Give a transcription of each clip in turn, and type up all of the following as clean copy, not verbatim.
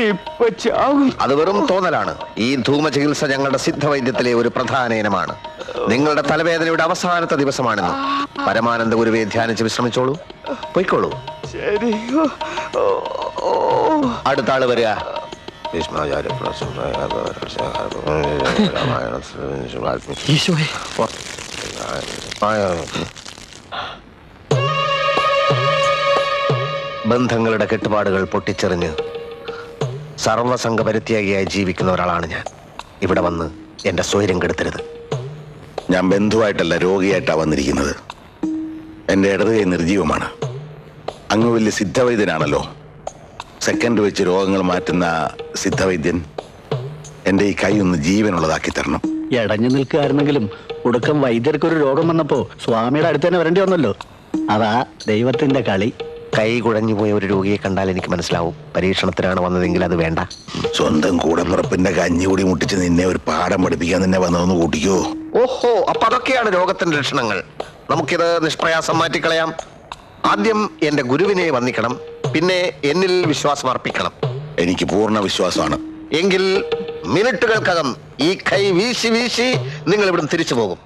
ഇപ്പൊ ചാവും. അത് വെറും തോന്നലാണ്. ഈ ധൂമ ചികിത്സ ഞങ്ങളുടെ സിദ്ധവൈദ്യത്തിലെ ഒരു പ്രധാന ഇനമാണ്. നിങ്ങളുടെ തലവേദനയുടെ അവസാനത്തെ ദിവസമാണെന്ന്. പരമാനന്ദ ഗുരുവെ ധ്യാനിച്ച് വിശ്രമിച്ചോളൂ, പൊയ്ക്കോളൂ. ശരി. അടുത്ത ആള് വരിക. ബന്ധങ്ങളുടെ കെട്ടുപാടുകൾ പൊട്ടിച്ചെറിഞ്ഞ് സർവസംഘ പരിത്യാഗിയായി ജീവിക്കുന്ന ഒരാളാണ് ഞാൻ. ഇവിടെ വന്ന് എന്റെ സ്വൈര്യം കെടുത്തരുത്. ഞാൻ ബന്ധുവായിട്ടല്ല, രോഗിയായിട്ടാ വന്നിരിക്കുന്നത്. എന്റെ ഇടത് കൈ നിർജീവമാണ്. അങ്ങ് വലിയ സിദ്ധവൈദ്യനാണല്ലോ, സെക്കൻഡ് വെച്ച് രോഗങ്ങൾ മാറ്റുന്ന സിദ്ധവൈദ്യൻ. എന്റെ ഈ കൈ ഒന്ന് ജീവനുള്ളതാക്കി തരണം. ഇടഞ്ഞു നിൽക്കുകയായിരുന്നെങ്കിലും ഒടുക്കം വൈദ്യർക്കൊരു രോഗം വന്നപ്പോ സ്വാമിയുടെ അടുത്ത് തന്നെ വരേണ്ടി വന്നല്ലോ. അതാ ദൈവത്തിന്റെ കളി. കൈ കുഴഞ്ഞു പോയ ഒരു രോഗിയെ കണ്ടാൽ എനിക്ക് മനസ്സിലാവും പരീക്ഷണത്തിനാണ് വന്നതെങ്കിൽ അത് വേണ്ട. സ്വന്തം കൂടപ്പുറപ്പിന്റെ കഞ്ഞി കൂടി മുട്ടിച്ച് നിന്നെ ഒരു പാഠം പഠിപ്പിക്കാൻ നിന്നെ വന്നതെന്ന് കൂട്ടിക്കോ. ഓഹോ, അപ്പൊ അതൊക്കെയാണ് രോഗത്തിന്റെ ലക്ഷണങ്ങൾ. നമുക്കിത് നിഷ്പ്രയാസം മാറ്റിക്കളയാം. ആദ്യം എന്റെ ഗുരുവിനെ വന്ദിക്കണം, പിന്നെ എന്നിൽ വിശ്വാസം അർപ്പിക്കണം. എനിക്ക് പൂർണ്ണ വിശ്വാസമാണ്. എങ്കിൽ മിനിറ്റുകൾക്കകം ഈ കൈ വീശി വീശി നിങ്ങൾ ഇവിടുന്ന് തിരിച്ചു പോകും.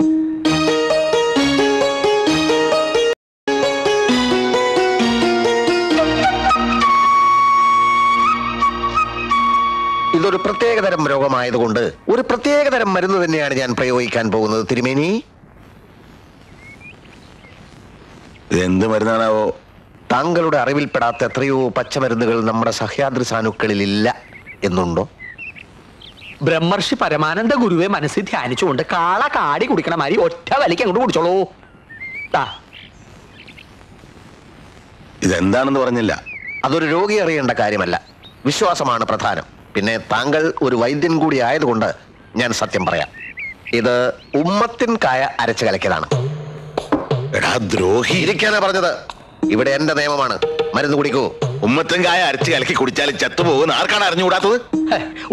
ഇതൊരു പ്രത്യേകതരം രോഗമായതുകൊണ്ട് ഒരു പ്രത്യേകതരം മരുന്ന് തന്നെയാണ് ഞാൻ പ്രയോഗിക്കാൻ പോകുന്നത്. തിരുമേനി, എന്ത് മരുന്നാണാവോ? താങ്കളുടെ അറിവിൽപ്പെടാത്ത എത്രയോ പച്ചമരുന്നുകൾ നമ്മുടെ സഹ്യാദ്രി സാനുക്കളിൽ ഇല്ല എന്നുണ്ടോ? ബ്രഹ്മർഷി പരമാനന്ദ ഗുരുവെ മനസ്സിൽ ധ്യാനിച്ചുകൊണ്ട് കാള കാടി കുടിക്കണ മാതിരി ഒറ്റ വലിക്ക് അങ്ങോട്ട് കുടിച്ചോളൂ. ഇതെന്താണെന്ന് പറഞ്ഞില്ല. അതൊരു രോഗി അറിയേണ്ട കാര്യമല്ല, വിശ്വാസമാണ് പ്രധാനം. പിന്നെ താങ്കൾ ഒരു വൈദ്യൻ കൂടി ആയതുകൊണ്ട് ഞാൻ സത്യം പറയാം. ഇത് ഉമ്മത്തിൻ കായ അരച്ച് കലക്കിയതാണ്. എടാ ദ്രോഹി, ഇരിക്കാനാ പറഞ്ഞത്. ഇവിടെ എന്റെ നിയമമാണ്. മരുന്ന് കുടിക്കൂ. ഉമ്മത്തുംകായ അരച്ച് കലക്കി കുടിച്ചാലും ചത്തുപോകുന്ന ആർക്കാണ് അറിഞ്ഞുകൂടാത്തത്?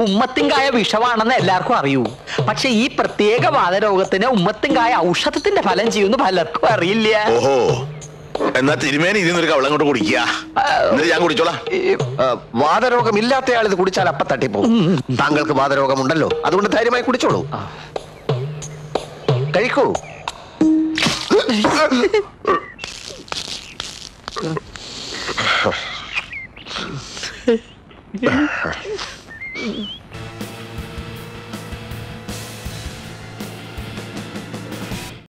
ഉമ്മത്തിൻകായ വിഷമാണെന്ന് എല്ലാവർക്കും അറിയൂ. പക്ഷെ ഈ പ്രത്യേക വാതരോഗത്തിന് ഉമ്മത്തിൻകായ ഔഷധത്തിന്റെ ഫലം ചെയ്യുന്ന പലർക്കും അറിയില്ല. ഓഹോ, എന്നാ തിരുമേനി ഇതിന്നൊരു കവളം കൊണ്ട് കുടിക്കുക. എന്നിട്ട് ഞാൻ കുടിച്ചോളാം. വാതരോഗം ഇല്ലാത്തയാൾ ഇത് കുടിച്ചാൽ അപ്പ തട്ടിപ്പോകും. താങ്കൾക്ക് വാതരോഗമുണ്ടല്ലോ, അതുകൊണ്ട് ധൈര്യമായി കുടിച്ചോളൂ. കഴിക്കൂ.